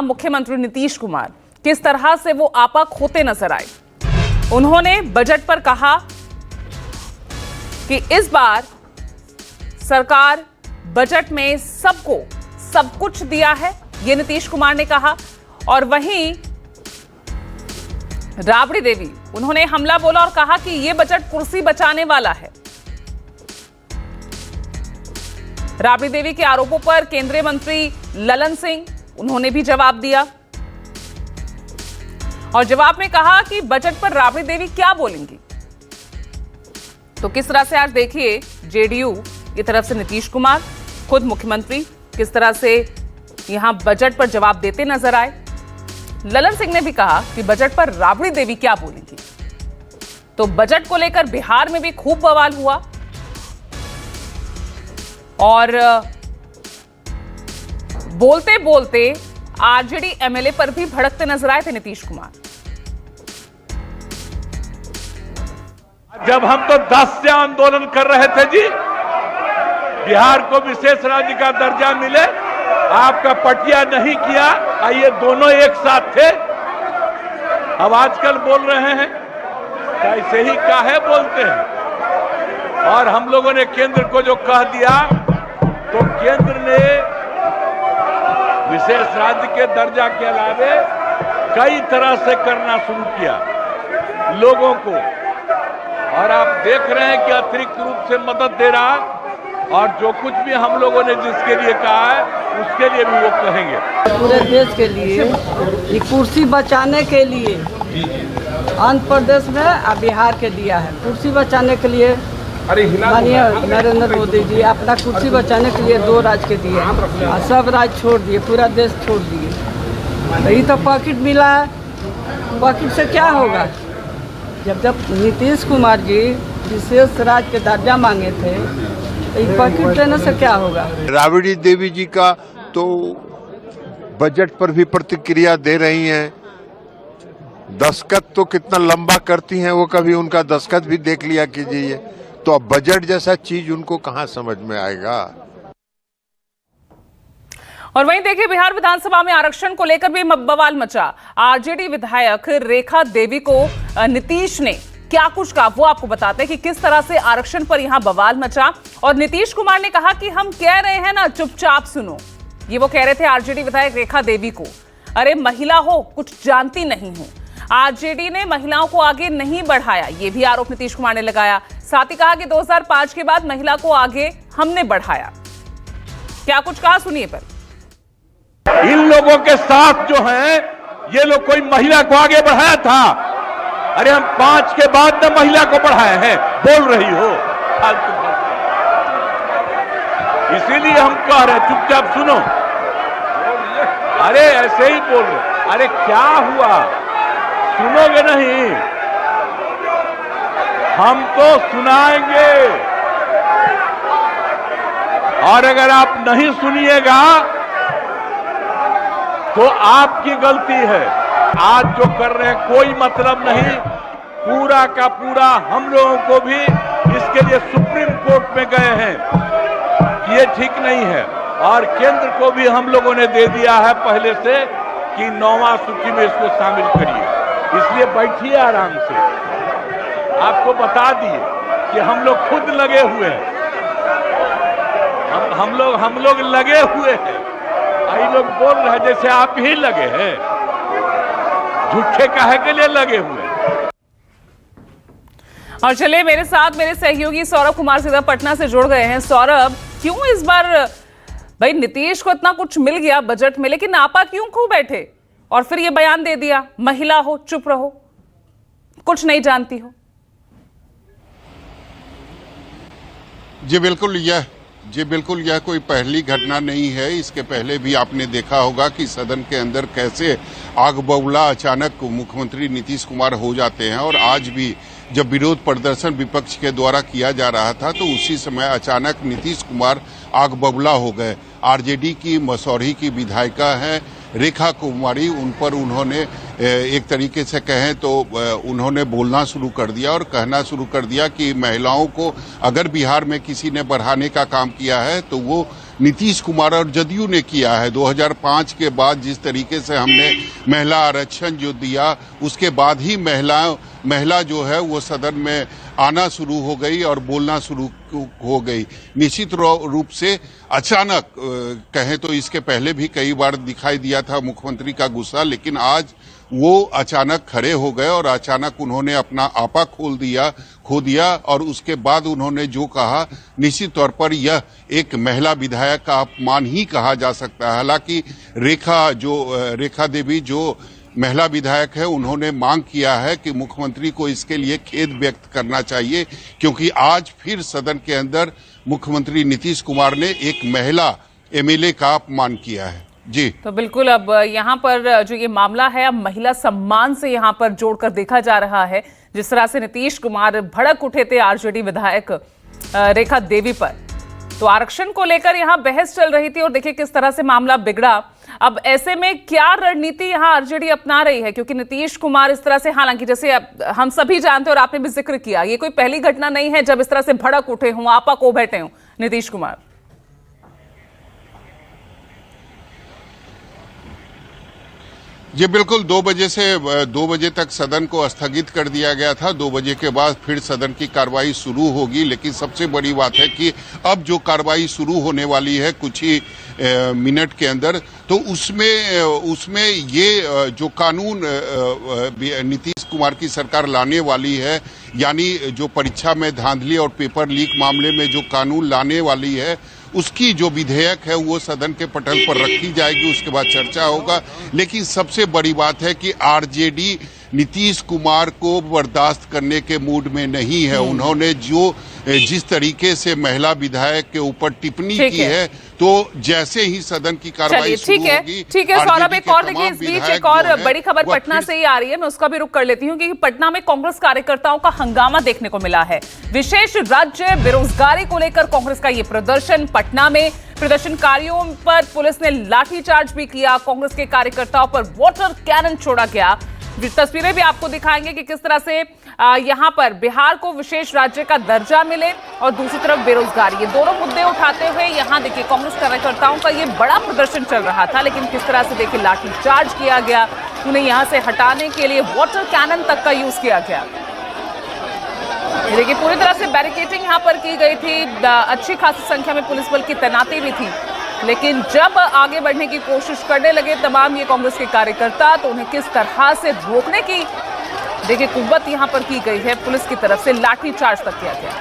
मुख्यमंत्री नीतीश कुमार किस तरह से वो आपा खोते नजर आए। उन्होंने बजट पर कहा कि इस बार सरकार बजट में सबको सब कुछ दिया है, ये नीतीश कुमार ने कहा। और वहीं राबड़ी देवी, उन्होंने हमला बोला और कहा कि यह बजट कुर्सी बचाने वाला है। राबड़ी देवी के आरोपों पर केंद्रीय मंत्री ललन सिंह, उन्होंने भी जवाब दिया और जवाब में कहा कि बजट पर राबड़ी देवी क्या बोलेंगी। तो किस तरह से आज देखिए जेडीयू की तरफ से नीतीश कुमार, खुद मुख्यमंत्री किस तरह से यहां बजट पर जवाब देते नजर आए। ललन सिंह ने भी कहा कि बजट पर राबड़ी देवी क्या बोलेंगी। तो बजट को लेकर बिहार में भी खूब बवाल हुआ और बोलते बोलते आरजेडी एमएलए पर भी भड़कते नजर आए थे नीतीश कुमार। जब हम तो 10 से आंदोलन कर रहे थे जी, बिहार को विशेष राज्य का दर्जा मिले, आपका पटिया नहीं किया, ये दोनों एक साथ थे। अब आजकल बोल रहे हैं कैसे ही काहे बोलते हैं। और हम लोगों ने केंद्र को जो कह दिया, तो केंद्र ने विशेष राज्य के दर्जा के अलावे कई तरह से करना शुरू किया लोगों को। और आप देख रहे हैं कि अतिरिक्त रूप से मदद दे रहा, और जो कुछ भी हम लोगों ने जिसके लिए कहा है उसके लिए भी वो कहेंगे। पूरे देश के लिए ये कुर्सी बचाने के लिए आंध्र प्रदेश में और बिहार के दिया है। कुर्सी बचाने के लिए माननीय नरेंद्र मोदी जी अपना कुर्सी बचाने के लिए 2 राज्य के दिए और सब राज्य छोड़ दिए, पूरा देश छोड़ दिए। तो ये तो पॉकेट मिला है, पॉकेट से क्या होगा। जब नीतीश कुमार जी विशेष राज्य के दर्जा मांगे थे, तो पॉकेट देने से क्या होगा। राबड़ी देवी जी का तो बजट पर भी प्रतिक्रिया दे रही हैं। दस्तखत तो कितना लंबा करती हैं, वो कभी उनका दस्तखत भी देख लिया कीजिए। तो अब बजट जैसा चीज उनको कहां समझ में आएगा। और वहीं देखिए बिहार विधानसभा में आरक्षण को लेकर भी बवाल मचा। आरजेडी विधायक रेखा देवी को नीतीश ने क्या कुछ कहा, वो आपको बताते हैं कि किस तरह से आरक्षण पर यहां बवाल मचा। और नीतीश कुमार ने कहा कि हम कह रहे हैं ना, चुपचाप सुनो। ये वो कह रहे थे आरजेडी विधायक रेखा देवी को। अरे महिला हो, कुछ जानती नहीं हो। आरजेडी ने महिलाओं को आगे नहीं बढ़ाया, ये भी आरोप नीतीश कुमार ने लगाया। साथ ही कहा कि 2005 के बाद महिला को आगे हमने बढ़ाया। क्या कुछ कहा, सुनिए पर। इन लोगों के साथ जो है, ये लोग कोई महिला को आगे बढ़ाया था? अरे हम 5 के बाद न महिला को बढ़ाए हैं, बोल रही हो फालतू। इसीलिए हम कह रहे हैं चुपचाप सुनो। अरे ऐसे ही बोल रहे। अरे क्या हुआ, सुनोगे नहीं? हम तो सुनाएंगे, और अगर आप नहीं सुनिएगा तो आपकी गलती है। आज जो कर रहे हैं कोई मतलब नहीं। पूरा का पूरा हम लोगों को भी इसके लिए सुप्रीम कोर्ट में गए हैं कि ये ठीक नहीं है, और केंद्र को भी हम लोगों ने दे दिया है पहले से कि 9वां सूची में इसको शामिल करिए। इसलिए बैठिए आराम से। आपको बता दिए कि हम लोग खुद लगे हुए हैं। हम लोग लगे हुए हैं। आई लोग बोल रहे हैं जैसे आप ही लगे हैं। झूठे काहे के लिए लगे हुए हैं। और चलिए मेरे साथ मेरे सहयोगी सौरभ कुमार सीधा पटना से जुड़ गए हैं। सौरभ, क्यों इस बार भाई नीतीश को इतना कुछ मिल गया बजट में, लेकिन आपा क्यों खो बैठे और फिर ये बयान दे दिया, महिला हो चुप रहो, कुछ नहीं जानती हो। जी बिल्कुल यह कोई पहली घटना नहीं है। इसके पहले भी आपने देखा होगा कि सदन के अंदर कैसे आग बबूला अचानक मुख्यमंत्री नीतीश कुमार हो जाते हैं। और आज भी जब विरोध प्रदर्शन विपक्ष के द्वारा किया जा रहा था, तो उसी समय अचानक नीतीश कुमार आग बबूला हो गए। आरजेडी की मसौरी की विधायिका हैं रेखा कुमारी, उन पर उन्होंने एक तरीके से कहें तो उन्होंने बोलना शुरू कर दिया और कहना शुरू कर दिया कि महिलाओं को अगर बिहार में किसी ने बढ़ाने का काम किया है तो वो नीतीश कुमार और जदयू ने किया है। 2005 के बाद जिस तरीके से हमने महिला आरक्षण जो दिया, उसके बाद ही महिला जो है वो सदन में आना शुरू हो गई और बोलना शुरू हो गई। निश्चित रूप से अचानक कहें तो इसके पहले भी कई बार दिखाई दिया था मुख्यमंत्री का गुस्सा, लेकिन आज वो अचानक खड़े हो गए और अचानक उन्होंने अपना आपा खो दिया और उसके बाद उन्होंने जो कहा, निश्चित तौर पर यह एक महिला विधायक का अपमान ही कहा जा सकता है। हालांकि रेखा देवी जो महिला विधायक है, उन्होंने मांग किया है कि मुख्यमंत्री को इसके लिए खेद व्यक्त करना चाहिए, क्योंकि आज फिर सदन के अंदर मुख्यमंत्री नीतीश कुमार ने एक महिला एमएलए का अपमान किया है। जी तो बिल्कुल, अब यहाँ पर जो ये मामला है, अब महिला सम्मान से यहाँ पर जोड़कर देखा जा रहा है। जिस तरह से नीतीश कुमार भड़क उठे थे आरजेडी विधायक रेखा देवी पर, तो आरक्षण को लेकर यहाँ बहस चल रही थी और देखिए किस तरह से मामला बिगड़ा। अब ऐसे में क्या रणनीति यहाँ आरजेडी अपना रही है, क्योंकि नीतीश कुमार इस तरह से, हालांकि जैसे हम सभी जानते हैं और आपने भी जिक्र किया, ये कोई पहली घटना नहीं है जब इस तरह से भड़क उठे हों, आपा को बैठे हों नीतीश कुमार। जी बिल्कुल, 2 बजे तक सदन को स्थगित कर दिया गया था। 2 बजे के बाद फिर सदन की कार्रवाई शुरू होगी, लेकिन सबसे बड़ी बात है कि अब जो कार्रवाई शुरू होने वाली है कुछ ही मिनट के अंदर, तो उसमें ये जो कानून नीतीश कुमार की सरकार लाने वाली है, यानी जो परीक्षा में धांधली और पेपर लीक मामले में जो कानून लाने वाली है, उसकी जो विधेयक है वो सदन के पटल पर रखी जाएगी, उसके बाद चर्चा होगा। लेकिन सबसे बड़ी बात है कि आरजेडी नीतीश कुमार को बर्दाश्त करने के मूड में नहीं है। उन्होंने जिस तरीके से महिला विधायक के ऊपर टिप्पणी की है, तो जैसे ही सदन की कार्रवाई शुरू होगी। ठीक है सौरभ, एक और देखिए, इस बीच एक और बड़ी खबर पटना से ही आ रही है, मैं उसका भी रुख कर लेती हूँ, क्योंकि पटना में कांग्रेस कार्यकर्ताओं का हंगामा देखने को मिला है। विशेष राज्य बेरोजगारी को लेकर कांग्रेस का ये प्रदर्शन, पटना में प्रदर्शनकारियों पर पुलिस ने लाठीचार्ज भी किया, कांग्रेस के कार्यकर्ताओं पर वाटर कैनन छोड़ा गया। तस्वीरें भी आपको दिखाएंगे कि किस तरह से यहां पर बिहार को विशेष राज्य का दर्जा मिले और दूसरी तरफ बेरोजगारी, ये दोनों मुद्दे उठाते हुए यहां देखिए कांग्रेस कार्यकर्ताओं का ये बड़ा प्रदर्शन चल रहा था। लेकिन किस तरह से देखिए लाठीचार्ज किया गया, उन्हें यहां से हटाने के लिए वाटर कैनन तक का यूज किया गया। देखिए पूरी तरह से बैरिकेडिंग यहां पर की गई थी, अच्छी खासी संख्या में पुलिस बल की तैनाती भी थी। लेकिन जब आगे बढ़ने की कोशिश करने लगे तमाम ये कांग्रेस के कार्यकर्ता, तो उन्हें किस तरह से रोकने की देखिए कुव्वत यहां पर की गई है, पुलिस की तरफ से लाठीचार्ज तक किया गया।